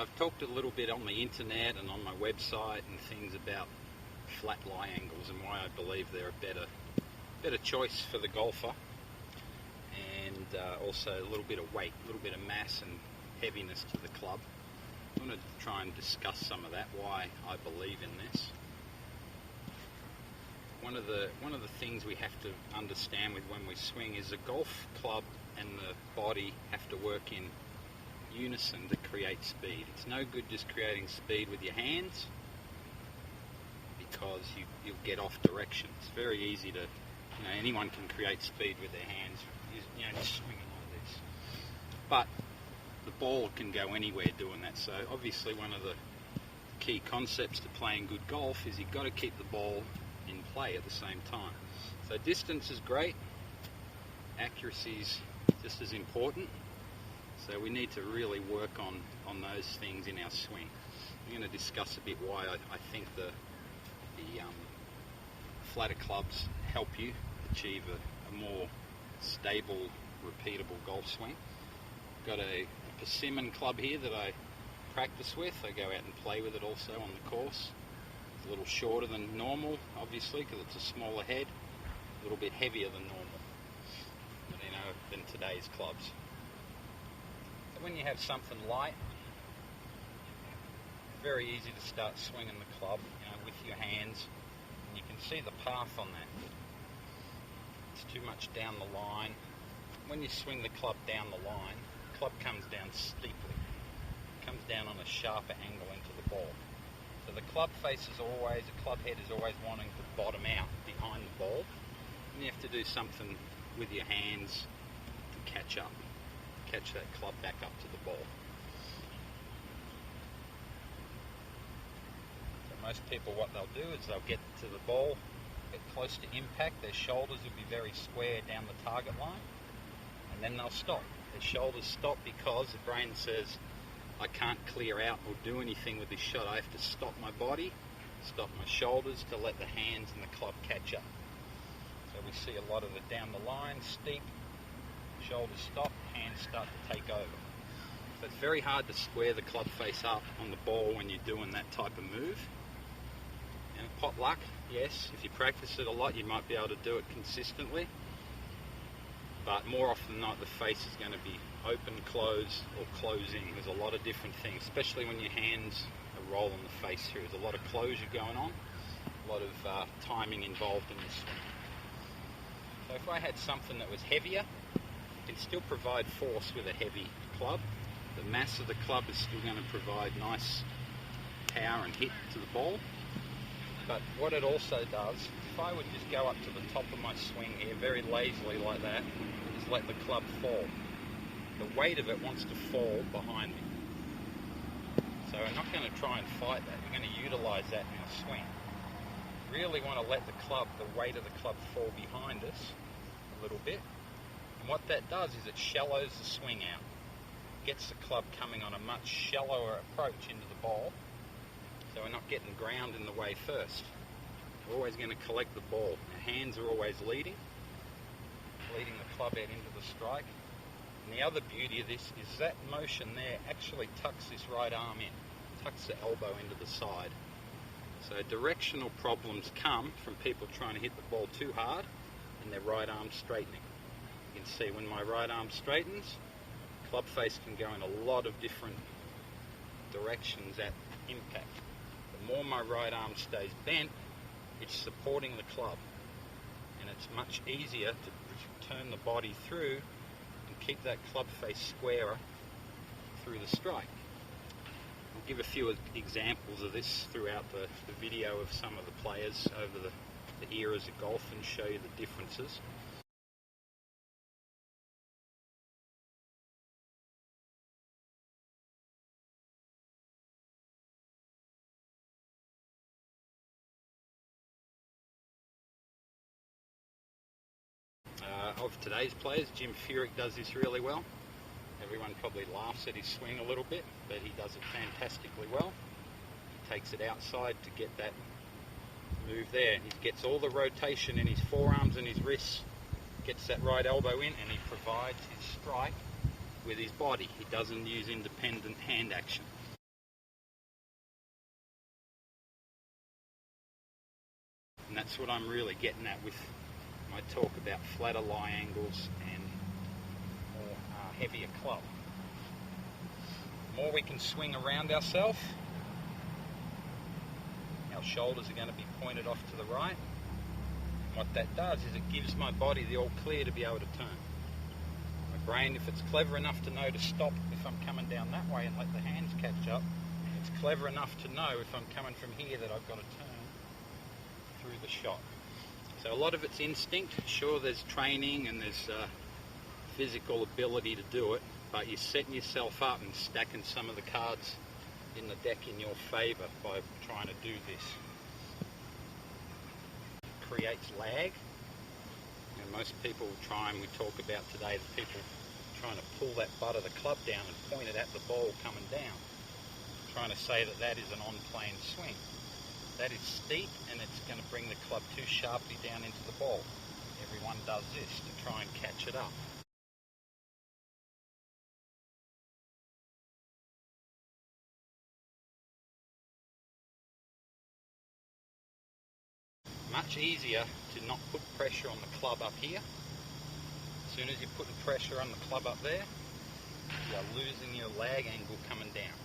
I've talked a little bit on the internet and on my website and things about flat lie angles and why I believe they're a better choice for the golfer, and also a little bit of weight, a little bit of mass and heaviness to the club. I want to try and discuss some of that, why I believe in this. One of the things we have to understand with when we swing is the golf club and the body have to work in unison to create speed. It's no good just creating speed with your hands, because you'll get off direction. It's very easy to, anyone can create speed with their hands, just swinging like this. But the ball can go anywhere doing that. So obviously one of the key concepts to playing good golf is you've got to keep the ball in play at the same time. So distance is great, accuracy is just as important. So we need to really work on those things in our swing. I'm going to discuss a bit why I think the flatter clubs help you achieve a more stable, repeatable golf swing. I've got a persimmon club here that I practice with. I go out and play with it also on the course. It's a little shorter than normal, obviously, because it's a smaller head, a little bit heavier than normal, than today's clubs. So when you have something light, very easy to start swinging the club, with your hands, and you can see the path on that. It's too much down the line. When you swing the club down the line, the club comes down steeply. It comes down on a sharper angle into the ball. So the club face is always, the club head is always wanting to bottom out behind the ball, and you have to do something with your hands to catch that club back up to the ball. Most people, what they'll do is they'll get to the ball, get close to impact, their shoulders will be very square down the target line, and then they'll stop. Their shoulders stop because the brain says, I can't clear out or do anything with this shot. I have to stop my body, stop my shoulders to let the hands and the club catch up. So we see a lot of it down the line, steep, shoulders stop, hands start to take over. So it's very hard to square the club face up on the ball when you're doing that type of move. Pot luck, yes, if you practice it a lot you might be able to do it consistently, but more often than not the face is going to be open, close, or closing. There's a lot of different things, especially when your hands are rolling the face through. There's a lot of closure going on, a lot of timing involved in the swing. So if I had something that was heavier, it can still provide force with a heavy club. The mass of the club is still going to provide nice power and hit to the ball. But what it also does, if I would just go up to the top of my swing here very lazily like that, just let the club fall. The weight of it wants to fall behind me. So we're not going to try and fight that. We're going to utilise that in our swing. Really want to let the weight of the club fall behind us a little bit. And what that does is it shallows the swing out. Gets the club coming on a much shallower approach into the ball. So we're not getting ground in the way first. We're always going to collect the ball. Our hands are always leading the club out into the strike. And the other beauty of this is that motion there actually tucks this right arm in, tucks the elbow into the side. So directional problems come from people trying to hit the ball too hard and their right arm straightening. You can see when my right arm straightens, club face can go in a lot of different directions at impact. The more my right arm stays bent, it's supporting the club, and it's much easier to turn the body through and keep that club face squarer through the strike. I'll give a few examples of this throughout the video of some of the players over the eras of golf and show you the differences. Of today's players, Jim Furyk does this really well. Everyone probably laughs at his swing a little bit, but he does it fantastically well. He takes it outside to get that move there. He gets all the rotation in his forearms and his wrists, gets that right elbow in, and he provides his strike with his body. He doesn't use independent hand action. that's what I'm really getting at with my talk about flatter lie angles and more heavier club. The more we can swing around ourselves, our shoulders are going to be pointed off to the right. And what that does is it gives my body the all clear to be able to turn. My brain, if it's clever enough to know to stop if I'm coming down that way and let the hands catch up, it's clever enough to know if I'm coming from here that I've got to turn through the shot. So a lot of it's instinct. Sure, there's training and there's physical ability to do it, but you're setting yourself up and stacking some of the cards in the deck in your favour by trying to do this. It creates lag. And most people try, and we talk about today, the people trying to pull that butt of the club down and point it at the ball coming down, trying to say that that is an on-plane swing. That is steep, and it's going to bring the club too sharply down into the ball. Everyone does this to try and catch it up. Much easier to not put pressure on the club up here. As soon as you're putting pressure on the club up there, you're losing your lag angle coming down.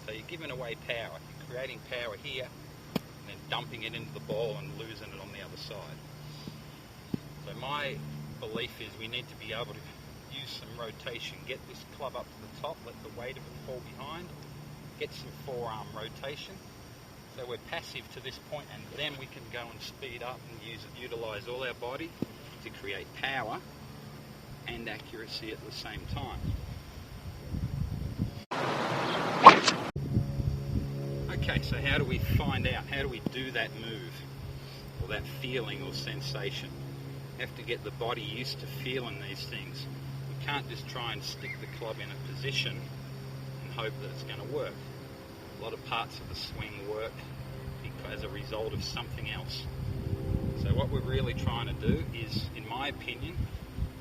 So you're giving away power. You're creating power here, and then dumping it into the ball and losing it on the other side. So my belief is we need to be able to use some rotation, get this club up to the top, let the weight of it fall behind, get some forearm rotation. So we're passive to this point, and then we can go and speed up and utilize all our body to create power and accuracy at the same time. Okay, so how do we find out? How do we do that move or that feeling or sensation? We have to get the body used to feeling these things. We can't just try and stick the club in a position and hope that it's going to work. A lot of parts of the swing work as a result of something else. So what we're really trying to do is, in my opinion,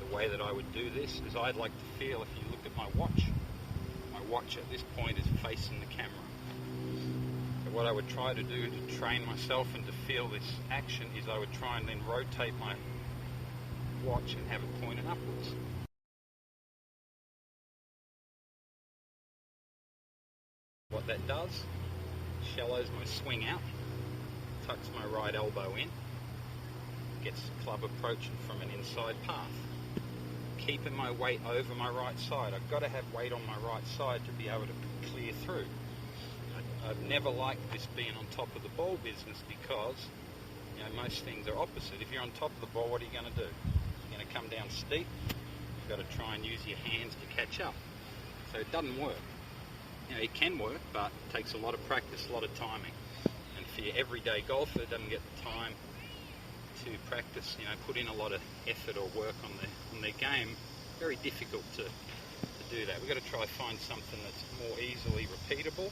the way that I would do this is I'd like to feel, if you look at my watch at this point is facing the camera. So what I would try to do to train myself and to feel this action is I would try and then rotate my watch and have it pointed upwards. What that does, shallows my swing out, tucks my right elbow in, gets the club approaching from an inside path. Keeping my weight over my right side. I've got to have weight on my right side to be able to clear through. I've never liked this being on top of the ball business because, most things are opposite. If you're on top of the ball, what are you going to do? You're going to come down steep. You've got to try and use your hands to catch up. So it doesn't work. It can work, but it takes a lot of practice, a lot of timing. And for your everyday golfer that doesn't get the time to practice, put in a lot of effort or work on their game, very difficult to do that. We've got to try to find something that's more easily repeatable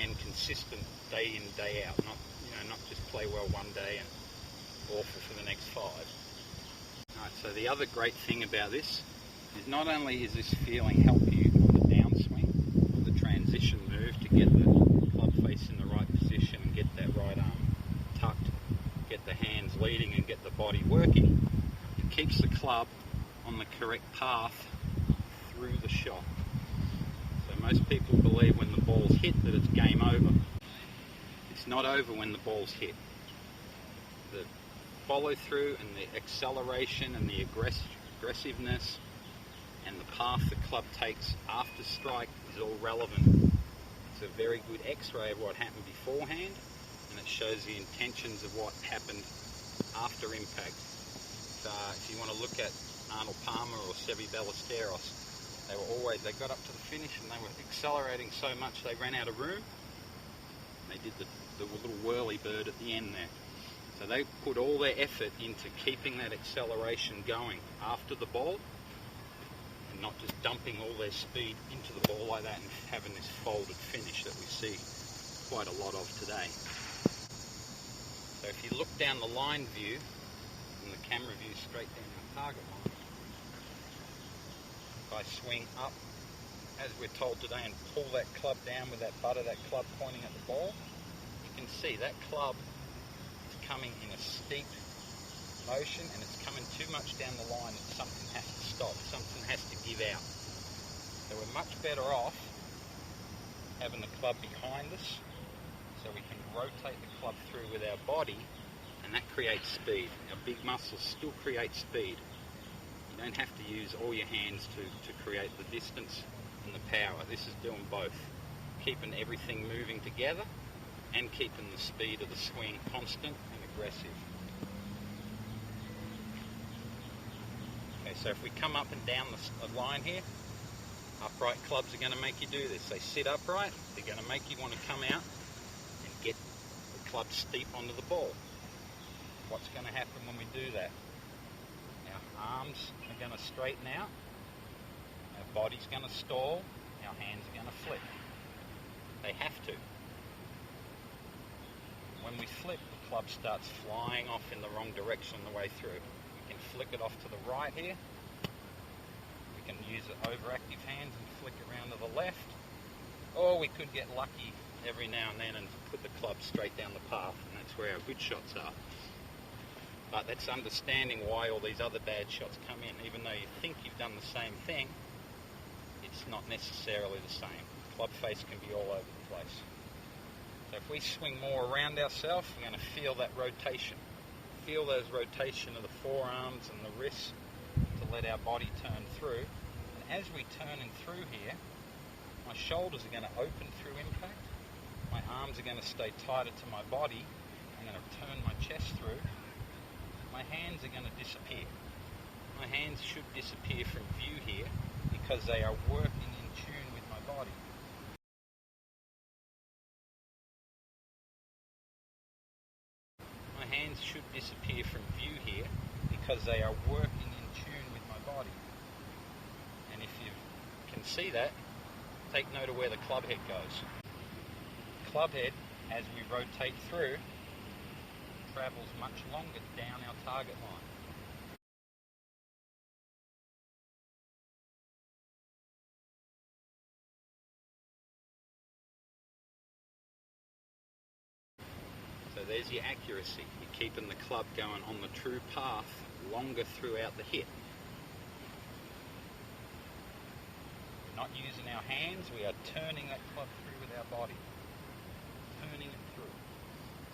and consistent day in, day out, not just play well one day and awful for the next 5. Alright, so the other great thing about this is not only is this feeling help you on the downswing, or the transition move to get the club face in the right position and get that right arm tucked, get the hands leading and get the body working, it keeps the club on the correct path through the shot. So most people believe when the ball's hit that it's game over. It's not over when the ball's hit. The follow through and the acceleration and the aggressiveness and the path the club takes after strike is all relevant. It's a very good x-ray of what happened beforehand, and it shows the intentions of what happened after impact. If you want to look at Arnold Palmer or Seve Ballesteros, they got up to the finish and they were accelerating so much they ran out of room. They did the little whirly bird at the end there. So they put all their effort into keeping that acceleration going after the ball and not just dumping all their speed into the ball like that and having this folded finish that we see quite a lot of today. So if you look down the line view and the camera view straight down our target line, if I swing up as we're told today and pull that club down with that butt of that club pointing at the ball, you can see that club is coming in a steep motion and it's coming too much down the line that something has to stop, something has to give out. So we're much better off having the club behind us so we can rotate the club through with our body, and that creates speed. Our big muscles still create speed. You don't have to use all your hands to create the distance and the power. This is doing both, keeping everything moving together and keeping the speed of the swing constant and aggressive. Okay, so if we come up and down the line here, upright clubs are going to make you do this. They sit upright, they're going to make you want to come out and get the club steep onto the ball. What's going to happen when we do that? Our arms are going to straighten out, our body's going to stall, our hands are going to flip. They have to. When we flip, the club starts flying off in the wrong direction on the way through. We can flick it off to the right here. We can use the overactive hands and flick around to the left. Or we could get lucky every now and then and put the club straight down the path, and that's where our good shots are. But that's understanding why all these other bad shots come in. Even though you think you've done the same thing, it's not necessarily the same. Club face can be all over the place. So if we swing more around ourselves, we're going to feel that rotation. Feel those rotation of the forearms and the wrists to let our body turn through. And as we turn in through here, my shoulders are going to open through impact. My arms are going to stay tighter to my body. I'm going to turn my chest through. My hands are going to disappear. My hands should disappear from view here because they are working in tune with my body. My hands should disappear from view here because they are working in tune with my body. And if you can see that, take note of where the club head goes. Club head, as we rotate through, travels much longer down our target line. So there's your accuracy. You're keeping the club going on the true path longer throughout the hit. We're not using our hands, we are turning that club through with our body. Turning it through.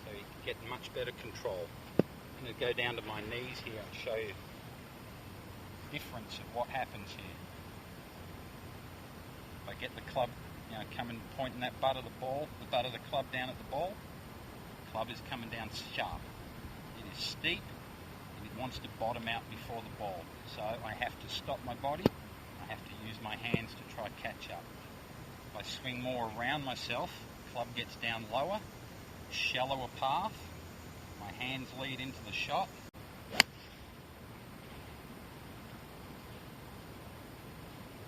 So you get much better control. I'm going to go down to my knees here and show you the difference of what happens here. If I get the club, coming, pointing that butt of the butt of the club down at the ball, the club is coming down sharp. It is steep and it wants to bottom out before the ball. So I have to stop my body. I have to use my hands to try catch up. If I swing more around myself, the club gets down lower, shallower path, my hands lead into the shot.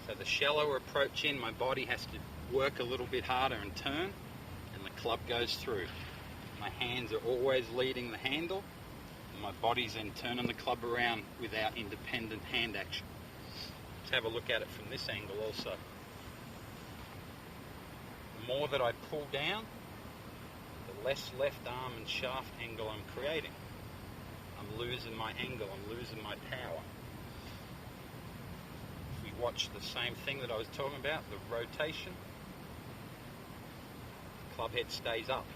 So the shallower approach in, my body has to work a little bit harder and turn, and the club goes through. My hands are always leading the handle, and my body's then turning the club around without independent hand action. Let's have a look at it from this angle also. The more that I pull down, the less left arm and shaft angle I'm creating. I'm losing my angle, I'm losing my power. If we watch the same thing that I was talking about, the rotation, the club head stays up.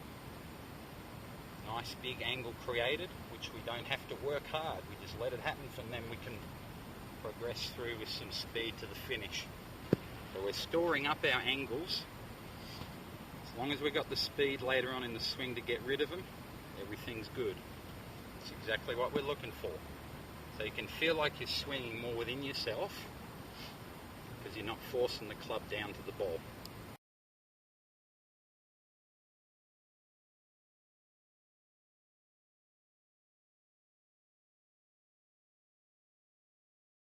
Nice big angle created, which we don't have to work hard. We just let it happen, and then we can progress through with some speed to the finish. So we're storing up our angles. As long as we've got the speed later on in the swing to get rid of them, everything's good. It's exactly what we're looking for. So you can feel like you're swinging more within yourself because you're not forcing the club down to the ball.